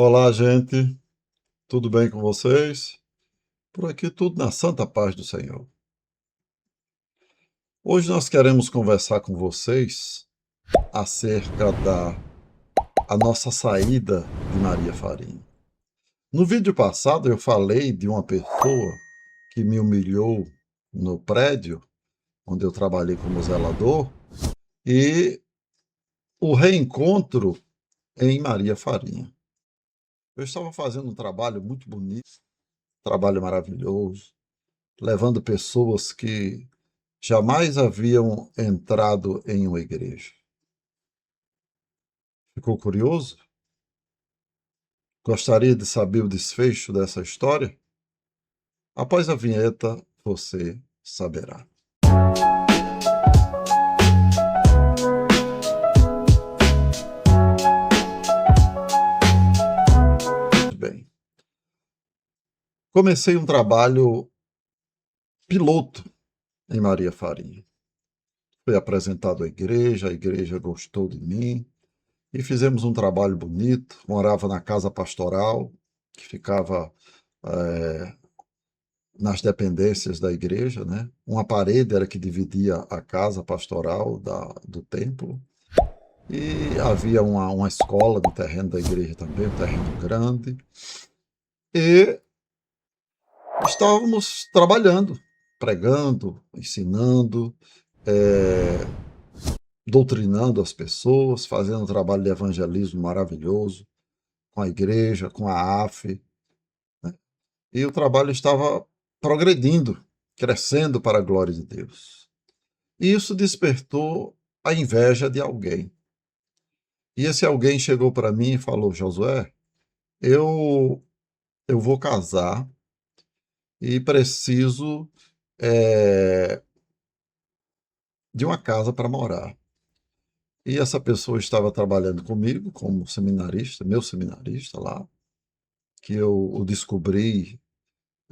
Olá, gente. Tudo bem com vocês? Por aqui tudo na santa paz do Senhor. Hoje nós queremos conversar com vocês acerca da a nossa saída de Maria Farinha. No vídeo passado eu falei de uma pessoa que me humilhou no prédio onde eu trabalhei como zelador e o reencontro em Maria Farinha. Eu estava fazendo um trabalho muito bonito, trabalho maravilhoso, levando pessoas que jamais haviam entrado em uma igreja. Ficou curioso? Gostaria de saber o desfecho dessa história? Após a vinheta, você saberá. Bem, comecei um trabalho piloto em Maria Farinha. Fui apresentado à igreja, a igreja gostou de mim e fizemos um trabalho bonito. Morava na casa pastoral, que ficava nas dependências da igreja, né? Uma parede era que dividia a casa pastoral do templo. E havia uma escola no terreno da igreja também, um terreno grande. E estávamos trabalhando, pregando, ensinando, doutrinando as pessoas, fazendo um trabalho de evangelismo maravilhoso com a igreja, com a AF. E o trabalho estava progredindo, crescendo para a glória de Deus. E isso despertou a inveja de alguém. E esse alguém chegou para mim e falou: Josué, eu, eu vou casar e preciso de uma casa para morar. E essa pessoa estava trabalhando comigo como seminarista, meu seminarista lá, que eu o descobri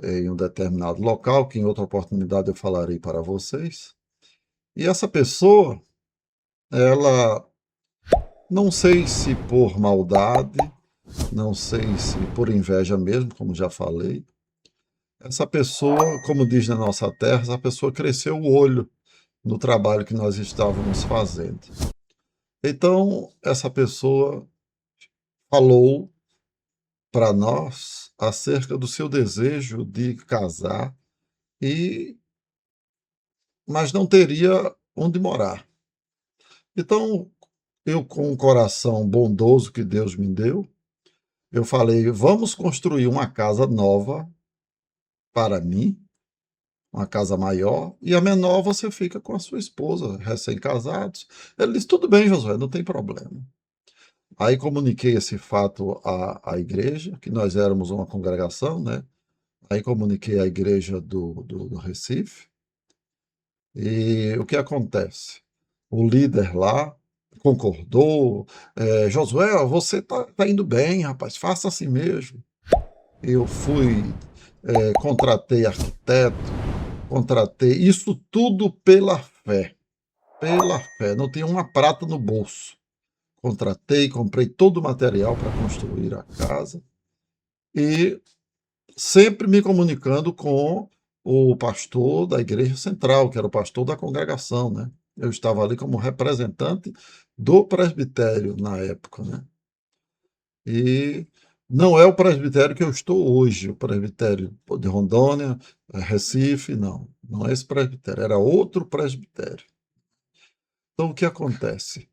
em um determinado local, que em outra oportunidade eu falarei para vocês. E essa pessoa, ela, não sei se por maldade, não sei se por inveja mesmo, como já falei, essa pessoa, como diz na nossa terra, essa pessoa cresceu o olho no trabalho que nós estávamos fazendo. Então, essa pessoa falou para nós acerca do seu desejo de casar e mas não teria onde morar. Então, eu com o coração bondoso que Deus me deu, eu falei: "Vamos construir uma casa nova para mim, uma casa maior, e a menor você fica com a sua esposa, recém-casados". Ele disse: "Tudo bem, Josué, não tem problema". Aí comuniquei esse fato à igreja, que nós éramos uma congregação, né? Aí comuniquei à igreja do Recife. E o que acontece? O líder lá concordou. Josué, você tá indo bem, rapaz, faça assim mesmo. Eu fui, contratei arquiteto, contratei, isso tudo pela fé, não tinha uma prata no bolso. Contratei, comprei todo o material para construir a casa e sempre me comunicando com o pastor da igreja central, que era o pastor da congregação, né? Eu estava ali como representante do presbitério na época, né? E não é o presbitério que eu estou hoje, o presbitério de Rondônia, Recife, não. Não é esse presbitério, era outro presbitério. Então, o que acontece?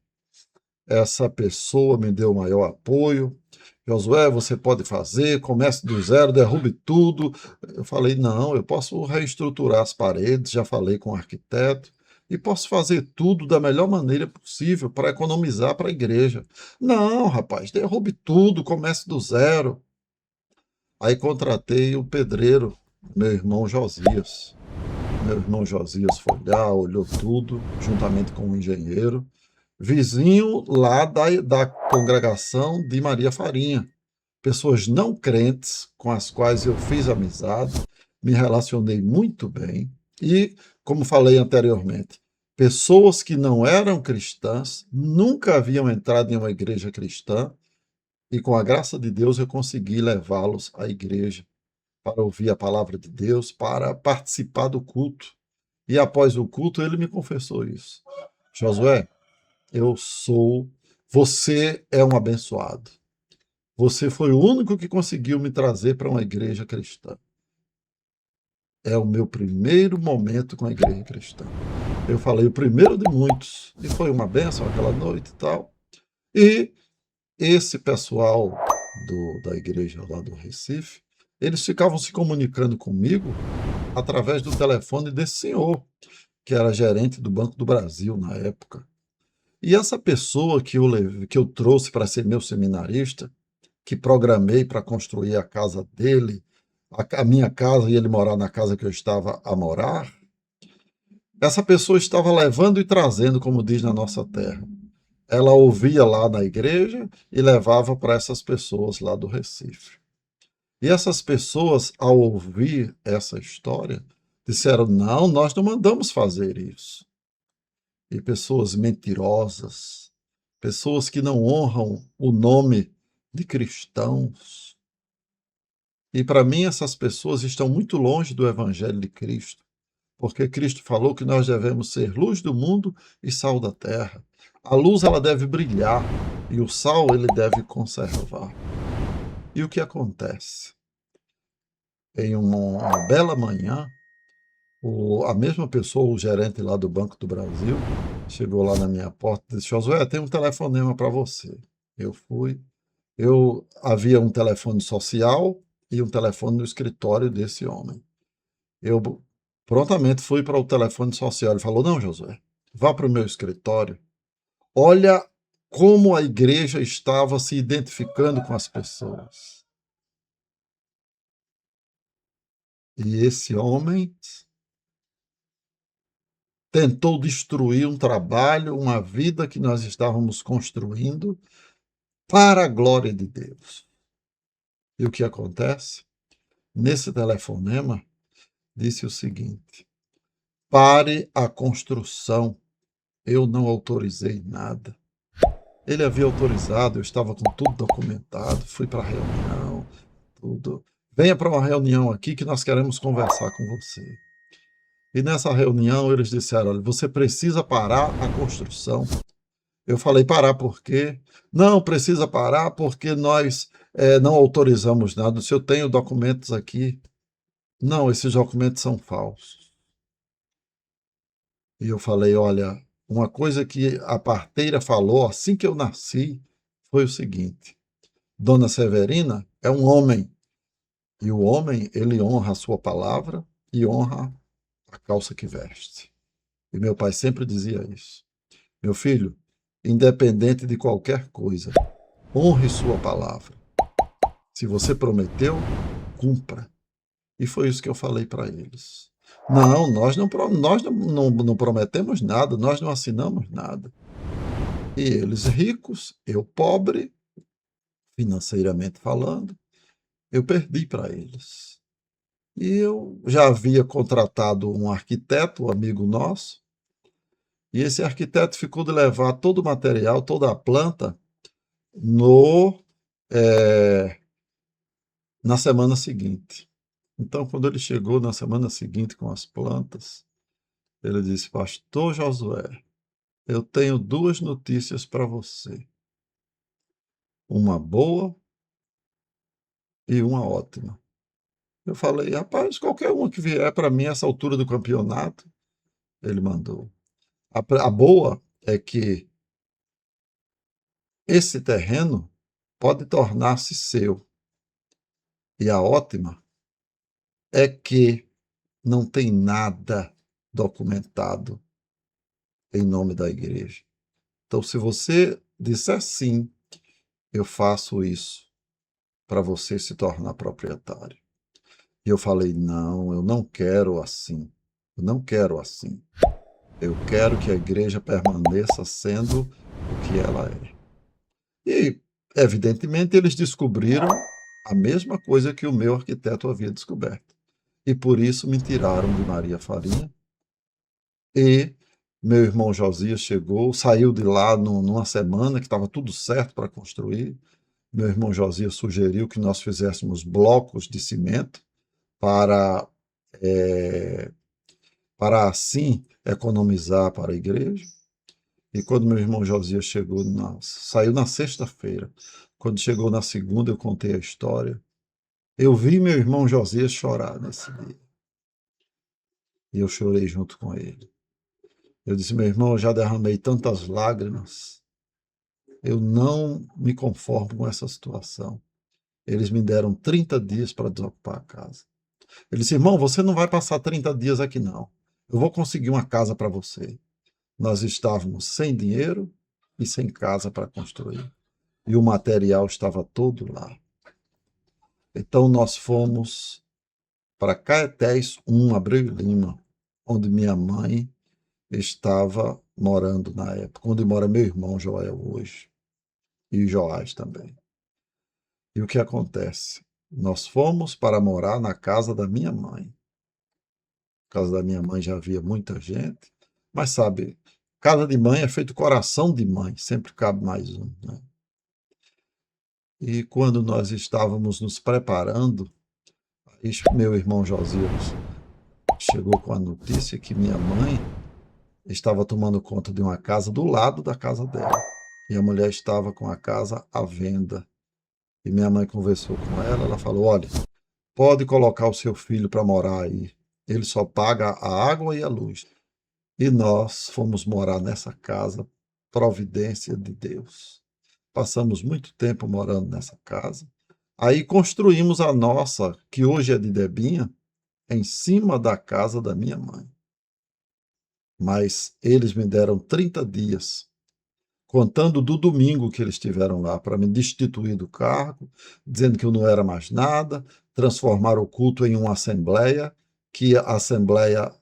Essa pessoa me deu maior apoio. Josué, você pode fazer, comece do zero, derrube tudo. Eu falei, não, eu posso reestruturar as paredes, já falei com o arquiteto, e posso fazer tudo da melhor maneira possível para economizar para a igreja. Não, rapaz, derrube tudo, comece do zero. Aí contratei o pedreiro, meu irmão Josias. Meu irmão Josias foi lá, olhou tudo, juntamente com o engenheiro, vizinho lá da congregação de Maria Farinha. Pessoas não crentes com as quais eu fiz amizade, me relacionei muito bem e, como falei anteriormente, pessoas que não eram cristãs, nunca haviam entrado em uma igreja cristã e com a graça de Deus eu consegui levá-los à igreja para ouvir a palavra de Deus, para participar do culto. E após o culto ele me confessou isso. Josué, eu sou, você é um abençoado. Você foi o único que conseguiu me trazer para uma igreja cristã. É o meu primeiro momento com a igreja cristã. Eu falei o primeiro de muitos, e foi uma bênção aquela noite e tal. E esse pessoal da igreja lá do Recife, eles ficavam se comunicando comigo através do telefone desse senhor, que era gerente do Banco do Brasil na época. E essa pessoa que eu trouxe para ser meu seminarista, que programei para construir a casa dele, a minha casa e ele morar na casa que eu estava a morar, essa pessoa estava levando e trazendo, como diz na nossa terra. Ela ouvia lá na igreja e levava para essas pessoas lá do Recife. E essas pessoas, ao ouvir essa história, disseram: não, nós não mandamos fazer isso. E pessoas mentirosas, pessoas que não honram o nome de cristãos. E para mim, essas pessoas estão muito longe do Evangelho de Cristo, porque Cristo falou que nós devemos ser luz do mundo e sal da terra. A luz ela deve brilhar e o sal ele deve conservar. E o que acontece? Em uma bela manhã, a mesma pessoa, o gerente lá do Banco do Brasil, chegou lá na minha porta e disse: Josué, tem um telefonema para você. Eu fui. Havia um telefone social e um telefone no escritório desse homem. Eu prontamente fui para o telefone social. Ele falou: não, Josué, vá para o meu escritório. Olha como a igreja estava se identificando com as pessoas. E esse homem tentou destruir um trabalho, uma vida que nós estávamos construindo para a glória de Deus. E o que acontece? Nesse telefonema, disse o seguinte: pare a construção, eu não autorizei nada. Ele havia autorizado, eu estava com tudo documentado, fui para a reunião, tudo. Venha para uma reunião aqui que nós queremos conversar com você. E nessa reunião eles disseram: olha, você precisa parar a construção. Eu falei: parar por quê? Não, precisa parar porque nós não autorizamos nada. Se eu tenho documentos aqui. Não, esses documentos são falsos. E eu falei: olha, uma coisa que a parteira falou assim que eu nasci foi o seguinte: Dona Severina é um homem, e o homem, ele honra a sua palavra e honra a calça que veste. E meu pai sempre dizia isso. Meu filho, independente de qualquer coisa, honre sua palavra. Se você prometeu, cumpra. E foi isso que eu falei para eles. Não, nós não prometemos nada, nós não assinamos nada. E eles ricos, eu pobre, financeiramente falando, eu perdi para eles. E eu já havia contratado um arquiteto, um amigo nosso, e esse arquiteto ficou de levar todo o material, toda a planta, no, eh, na semana seguinte. Então, quando ele chegou na semana seguinte com as plantas, ele disse: Pastor Josué, eu tenho duas notícias para você. Uma boa e uma ótima. Eu falei: rapaz, qualquer uma que vier para mim essa altura do campeonato, ele mandou. A boa é que esse terreno pode tornar-se seu. E a ótima é que não tem nada documentado em nome da igreja. Então, se você disser sim, eu faço isso para você se tornar proprietário. E eu falei: não, eu não quero assim. Eu não quero assim. Eu quero que a igreja permaneça sendo o que ela é. E, evidentemente, eles descobriram a mesma coisa que o meu arquiteto havia descoberto. E por isso me tiraram de Maria Farinha. E meu irmão Josias chegou, saiu de lá numa semana, que estava tudo certo para construir. Meu irmão Josias sugeriu que nós fizéssemos blocos de cimento para, eh, para assim economizar para a igreja. E quando meu irmão Josias saiu na sexta-feira. Quando chegou na segunda, eu contei a história. Eu vi meu irmão Josias chorar nesse dia. E eu chorei junto com ele. Eu disse, meu irmão, eu já derramei tantas lágrimas. Eu não me conformo com essa situação. Eles me deram 30 dias para desocupar a casa. Ele disse, irmão, você não vai passar 30 dias aqui, não. Eu vou conseguir uma casa para você. Nós estávamos sem dinheiro e sem casa para construir. E o material estava todo lá. Então nós fomos para Caetés 1, Abreu e Lima, onde minha mãe estava morando na época, onde mora meu irmão Joel hoje, e Joás também. E o que acontece? Nós fomos para morar na casa da minha mãe. Na casa da minha mãe já havia muita gente, mas sabe, casa de mãe é feito coração de mãe, sempre cabe mais um, né? E quando nós estávamos nos preparando, meu irmão Josias chegou com a notícia que minha mãe estava tomando conta de uma casa do lado da casa dela. E a mulher estava com a casa à venda. E minha mãe conversou com ela falou, olha, pode colocar o seu filho para morar aí. Ele só paga a água e a luz. E nós fomos morar nessa casa, providência de Deus. Passamos muito tempo morando nessa casa. Aí construímos a nossa, que hoje é de Debinha, em cima da casa da minha mãe. Mas eles me deram 30 dias, contando do domingo que eles estiveram lá, para me destituir do cargo, dizendo que eu não era mais nada, transformar o culto em uma assembleia, que a assembleia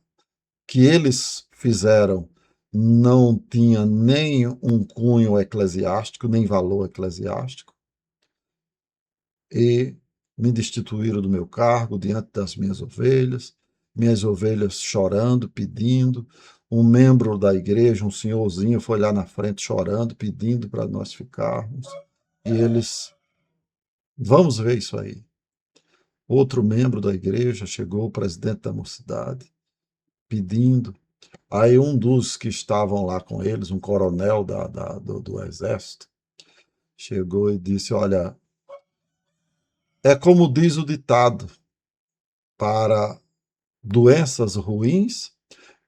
que eles fizeram não tinha nem um cunho eclesiástico, nem valor eclesiástico, e me destituíram do meu cargo diante das minhas ovelhas chorando, pedindo. Um membro da igreja, um senhorzinho, foi lá na frente chorando, pedindo para nós ficarmos. E eles, vamos ver isso aí. Outro membro da igreja chegou, o presidente da mocidade, pedindo. Aí um dos que estavam lá com eles, um coronel do exército, chegou e disse, olha, é como diz o ditado, para doenças ruins,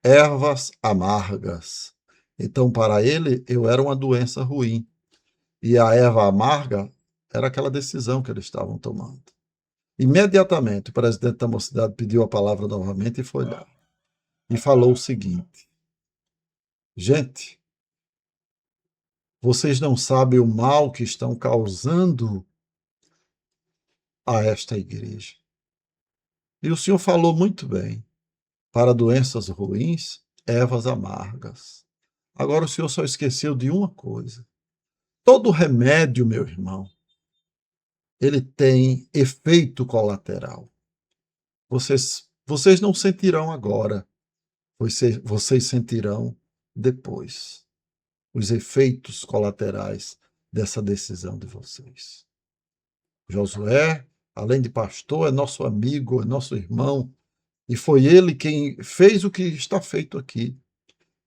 ervas amargas. Então, para ele, eu era uma doença ruim. E a erva amarga era aquela decisão que eles estavam tomando. Imediatamente, o presidente da mocidade pediu a palavra novamente e foi lá. E falou o seguinte: gente, vocês não sabem o mal que estão causando a esta igreja. E o senhor falou muito bem. Para doenças ruins, ervas amargas. Agora o senhor só esqueceu de uma coisa. Todo remédio, meu irmão, ele tem efeito colateral. Vocês não sentirão agora, vocês sentirão depois os efeitos colaterais dessa decisão de vocês. Josué, além de pastor, é nosso amigo, é nosso irmão, e foi ele quem fez o que está feito aqui.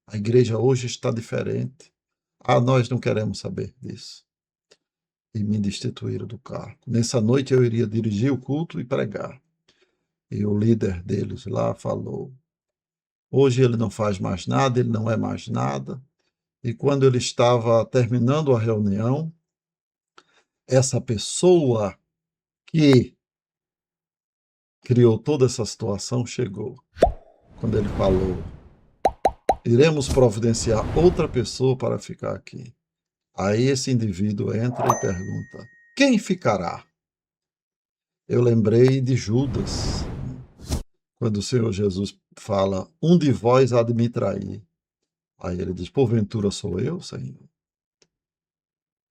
A igreja hoje está diferente. Ah, nós não queremos saber disso. E me destituíram do cargo. Nessa noite eu iria dirigir o culto e pregar. E o líder deles lá falou: hoje ele não faz mais nada, ele não é mais nada. E quando ele estava terminando a reunião, essa pessoa que criou toda essa situação chegou. Quando ele falou: iremos providenciar outra pessoa para ficar aqui. Aí esse indivíduo entra e pergunta: quem ficará? Eu lembrei de Judas, quando o Senhor Jesus fala: um de vós há de me trair. Aí ele diz: porventura sou eu, Senhor?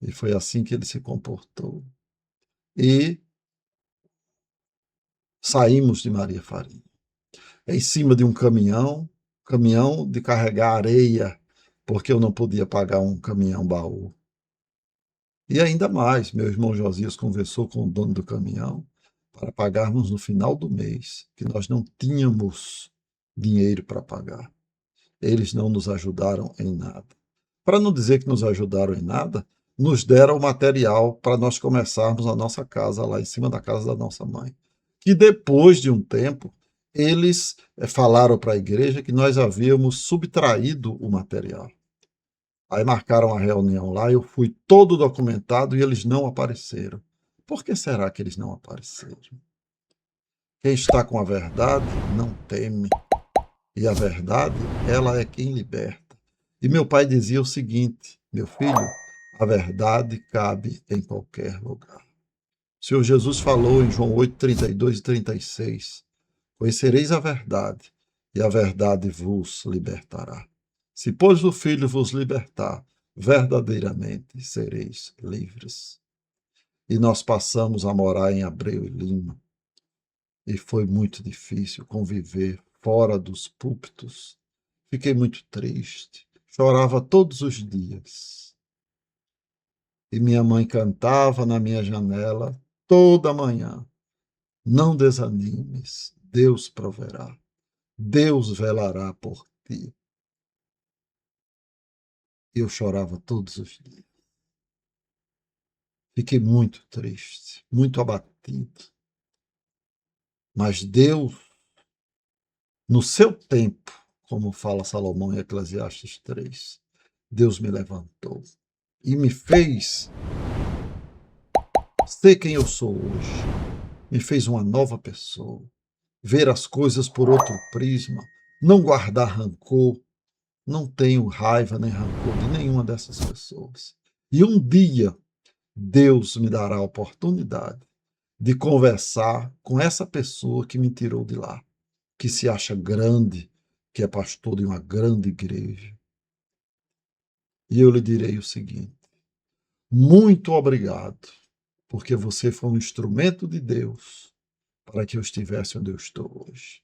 E foi assim que ele se comportou. E saímos de Maria Farinha. Em cima de um caminhão de carregar areia, porque eu não podia pagar um caminhão baú. E ainda mais, meu irmão Josias conversou com o dono do caminhão para pagarmos no final do mês, que nós não tínhamos dinheiro para pagar. Eles não nos ajudaram em nada. Para não dizer que nos ajudaram em nada, nos deram o material para nós começarmos a nossa casa lá em cima da casa da nossa mãe. E depois de um tempo, eles falaram para a igreja que nós havíamos subtraído o material. Aí marcaram a reunião lá, eu fui todo documentado e eles não apareceram. Por que será que eles não apareceram? Quem está com a verdade não teme. E a verdade, ela é quem liberta. E meu pai dizia o seguinte: meu filho, a verdade cabe em qualquer lugar. O Senhor Jesus falou em João 8, 32 e 36: conhecereis a verdade, e a verdade vos libertará. Se, pois, o Filho vos libertar, verdadeiramente sereis livres. E nós passamos a morar em Abreu e Lima, e foi muito difícil conviver fora dos púlpitos. Fiquei muito triste, chorava todos os dias. E minha mãe cantava na minha janela toda manhã: não desanimes, Deus proverá, Deus velará por ti. Eu chorava todos os dias. Fiquei muito triste, muito abatido. Mas Deus, no seu tempo, como fala Salomão em Eclesiastes 3, Deus me levantou e me fez ser quem eu sou hoje. Me fez uma nova pessoa, ver as coisas por outro prisma, não guardar rancor. Não tenho raiva nem rancor de nenhuma dessas pessoas. E um dia Deus me dará a oportunidade de conversar com essa pessoa que me tirou de lá, que se acha grande, que é pastor de uma grande igreja. E eu lhe direi o seguinte: muito obrigado, porque você foi um instrumento de Deus para que eu estivesse onde eu estou hoje.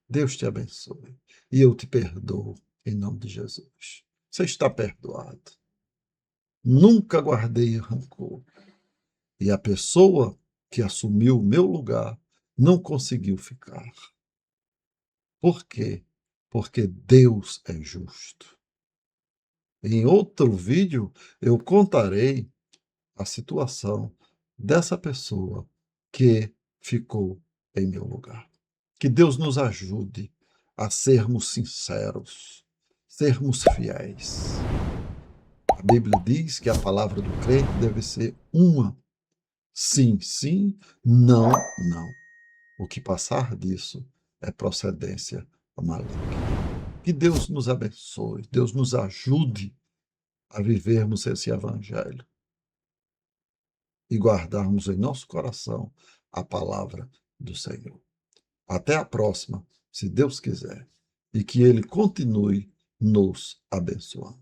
Deus te abençoe. E eu te perdoo em nome de Jesus. Você está perdoado. Nunca guardei rancor. E a pessoa que assumiu o meu lugar não conseguiu ficar. Por quê? Porque Deus é justo. Em outro vídeo, eu contarei a situação dessa pessoa que ficou em meu lugar. Que Deus nos ajude a sermos sinceros, sermos fiéis. A Bíblia diz que a palavra do crente deve ser uma: sim, sim, não, não. O que passar disso é procedência maligna. Que Deus nos abençoe, Deus nos ajude a vivermos esse evangelho e guardarmos em nosso coração a palavra do Senhor. Até a próxima, se Deus quiser, e que Ele continue nos abençoando.